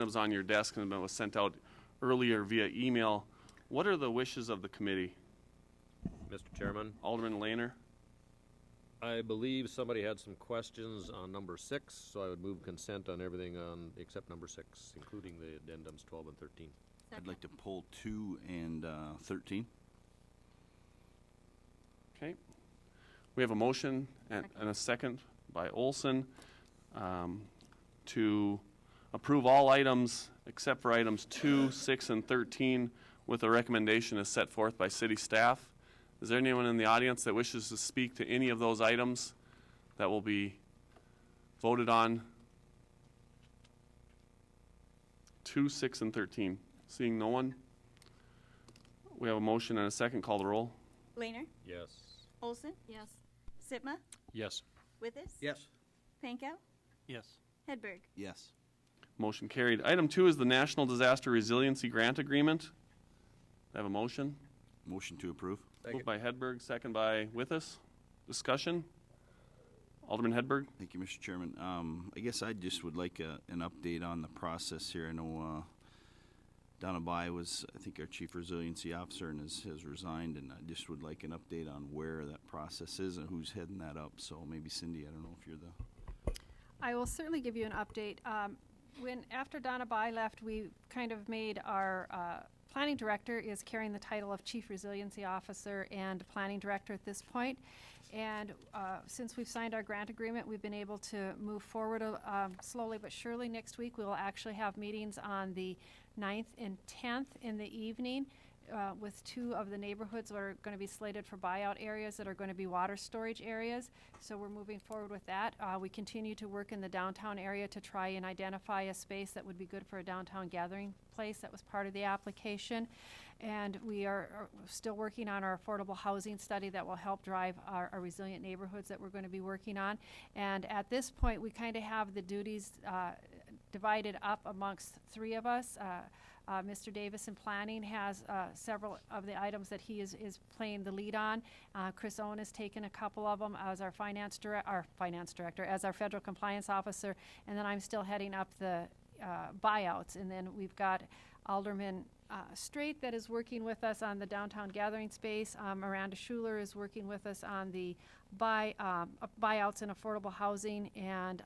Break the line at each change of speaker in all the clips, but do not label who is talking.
It was on your desk and it was sent out earlier via email. What are the wishes of the committee?
Mr. Chairman,
Alderman Lehner?
I believe somebody had some questions on number 6, so I would move consent on everything on except number 6, including the addendums 12 and 13.
I'd like to pull 2 and 13.
Okay. We have a motion and a second by Olson to approve all items except for items 2, 6, and 13 with a recommendation as set forth by city staff. Is there anyone in the audience that wishes to speak to any of those items that will be voted on? 2, 6, and 13. Seeing no one, we have a motion and a second. Call the roll.
Lehner?
Yes.
Olson?
Yes.
Sitma?
Yes.
Withis?
Yes.
Pankow?
Yes.
Hedberg?
Yes.
Motion carried. Item 2 is the National Disaster Resiliency Grant Agreement. I have a motion.
Motion to approve.
Moved by Hedberg, second by Withis. Discussion? Alderman Hedberg?
Thank you, Mr. Chairman. I guess I just would like an update on the process here. I know Donna Bai was, I think, our Chief Resiliency Officer and has resigned, and I just would like an update on where that process is and who's heading that up. So maybe Cindy, I don't know if you're the...
I will certainly give you an update. After Donna Bai left, we kind of made our planning director is carrying the title of Chief Resiliency Officer and Planning Director at this point. And since we've signed our grant agreement, we've been able to move forward slowly but surely. Next week, we will actually have meetings on the 9th and 10th in the evening with 2 of the neighborhoods that are going to be slated for buyout areas that are going to be water storage areas. So we're moving forward with that. We continue to work in the downtown area to try and identify a space that would be good for a downtown gathering place. That was part of the application. And we are still working on our affordable housing study that will help drive our resilient neighborhoods that we're going to be working on. And at this point, we kind of have the duties divided up amongst 3 of us. Mr. Davis in planning has several of the items that he is playing the lead on. Chris Owen has taken a couple of them as our finance director, as our federal compliance officer, and then I'm still heading up the buyouts. And then we've got Alderman Straight that is working with us on the downtown gathering space. Miranda Schuler is working with us on the buyouts and affordable housing. And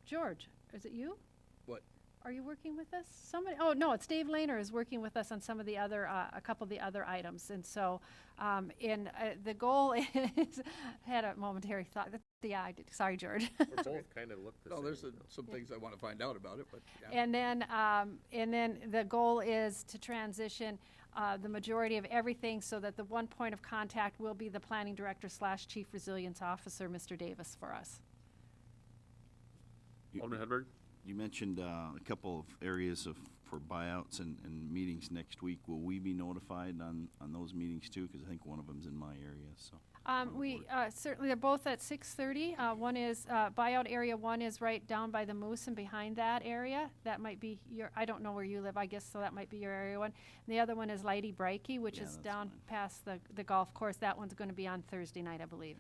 George, is it you?
What?
Are you working with us? Somebody? Oh no, it's Dave Lehner is working with us on some of the other, a couple of the other items. And so, the goal is, had a momentary thought. Yeah, I did. Sorry, George.
We're both kind of look the same.
No, there's some things I want to find out about it, but yeah.
And then the goal is to transition the majority of everything so that the one point of contact will be the planning director / Chief Resilience Officer, Mr. Davis, for us.
Alderman Hedberg?
You mentioned a couple of areas for buyouts and meetings next week. Will we be notified on those meetings too? Because I think one of them's in my area. So
we certainly, they're both at 6:30. One is buyout area 1 is right down by the Moose and behind that area. That might be your, I don't know where you live, I guess, so that might be your area 1. And the other one is Leidy Breike, which is down past the golf course. That one's going to be on Thursday night, I believe.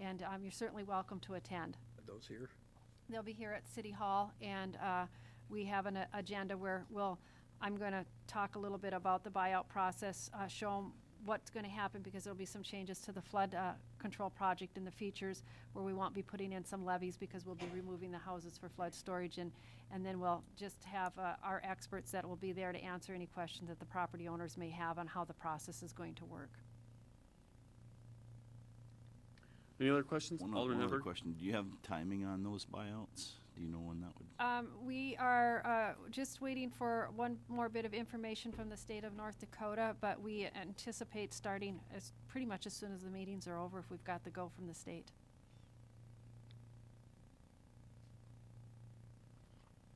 And you're certainly welcome to attend.
Are those here?
They'll be here at City Hall, and we have an agenda where I'm going to talk a little bit about the buyout process, show them what's going to happen because there'll be some changes to the flood control project and the features where we won't be putting in some levees because we'll be removing the houses for flood storage, and then we'll just have our experts that will be there to answer any questions that the property owners may have on how the process is going to work.
Any other questions?
one other question. Do you have timing on those buyouts? Do you know when that would?
We are just waiting for one more bit of information from the state of North Dakota, but we anticipate starting pretty much as soon as the meetings are over if we've got the go from the state.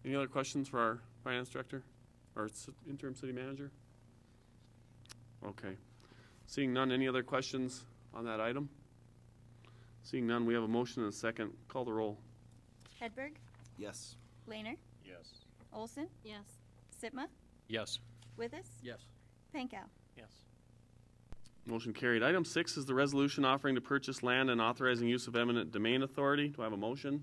Any other questions for our finance director or interim city manager? Okay. Seeing none, any other questions on that item? Seeing none, we have a motion and a second. Call the roll.
Hedberg?
Yes.
Lehner?
Yes.
Olson?
Yes.
Sitma?
Yes.
Withis?
Yes.
Pankow?
Yes.
Motion carried. Item 6 is the resolution offering to purchase land and authorizing use of eminent domain authority. Do I have a motion?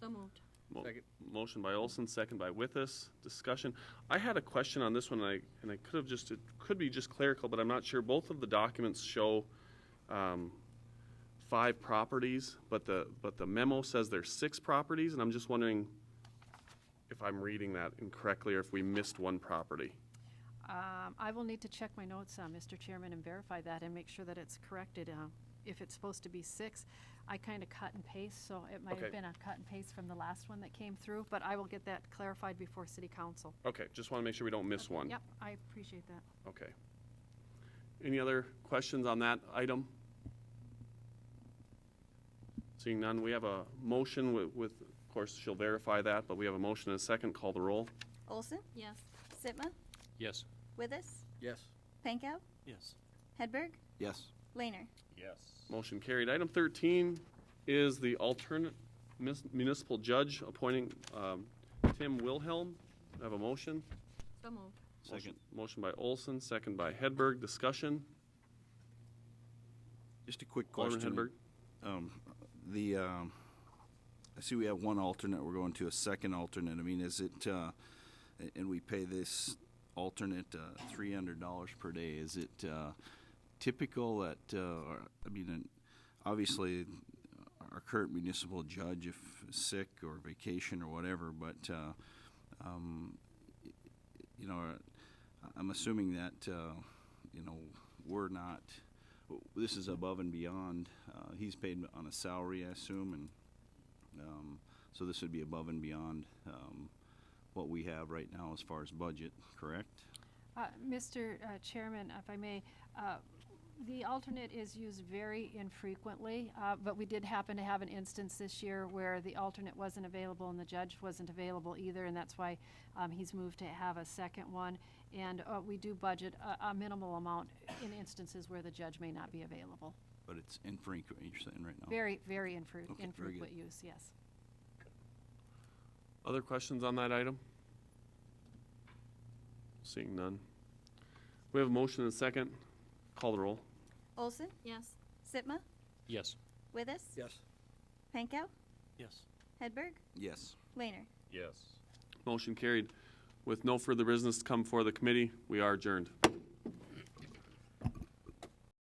So moved.
Second.
Motion by Olson, second by Withus. Discussion. I had a question on this one, and I could have just, it could be just clerical, but I'm not sure. Both of the documents show 5 properties, but the memo says there's 6 properties, and I'm just wondering if I'm reading that incorrectly or if we missed one property.
I will need to check my notes, Mr. Chairman, and verify that and make sure that it's corrected. If it's supposed to be 6, I kind of cut and paste, so it might
Okay.
have been a cut and paste from the last one that came through, but I will get that clarified before City Council.
Okay, just want to make sure we don't miss one.
Yep, I appreciate that.
Okay. Any other questions on that item? Seeing none, we have a motion with, of course, she'll verify that, but we have a motion and a second. Call the roll.
Olson?
Yes.
Sitma?
Yes.
Withus?
Yes.
Pankow?
Yes.
Hedberg?
Yes.
Laner?
Yes.
Motion carried. Item 13 is the alternate municipal judge appointing Tim Wilhelm. I have a motion.
So moved.
Second.
Motion by Olson, second by Hedberg. Discussion.
Just a quick
Alderman
question.
Hedberg.
I see we have one alternate. We're going to a second alternate. I mean, is it, and we pay this alternate $300 per day. Is it typical that, I mean, obviously our current municipal judge, if sick or vacation or whatever, but, you know, I'm assuming that, you know, we're not, this is above and beyond. He's paid on a salary, I assume, and so this would be above and beyond what we have right now as far as budget, correct?
Mr. Chairman, if I may, the alternate is used very infrequently, but we did happen to have an instance this year where the alternate wasn't available and the judge wasn't available either, and that's why he's moved to have a second one. And we do budget a minimal amount in instances where the judge may not be available.
But it's infrequent, you're saying right now?
Very, very
Okay, very good.
infrequent use, yes.
Other questions on that item? Seeing none. We have a motion and a second. Call the roll.
Olson?
Yes.
Sitma?
Yes.
Withus?
Yes.
Pankow?
Yes.
Hedberg?
Yes.
Laner?
Yes.
Motion carried. With no further business to come before the committee, we are adjourned.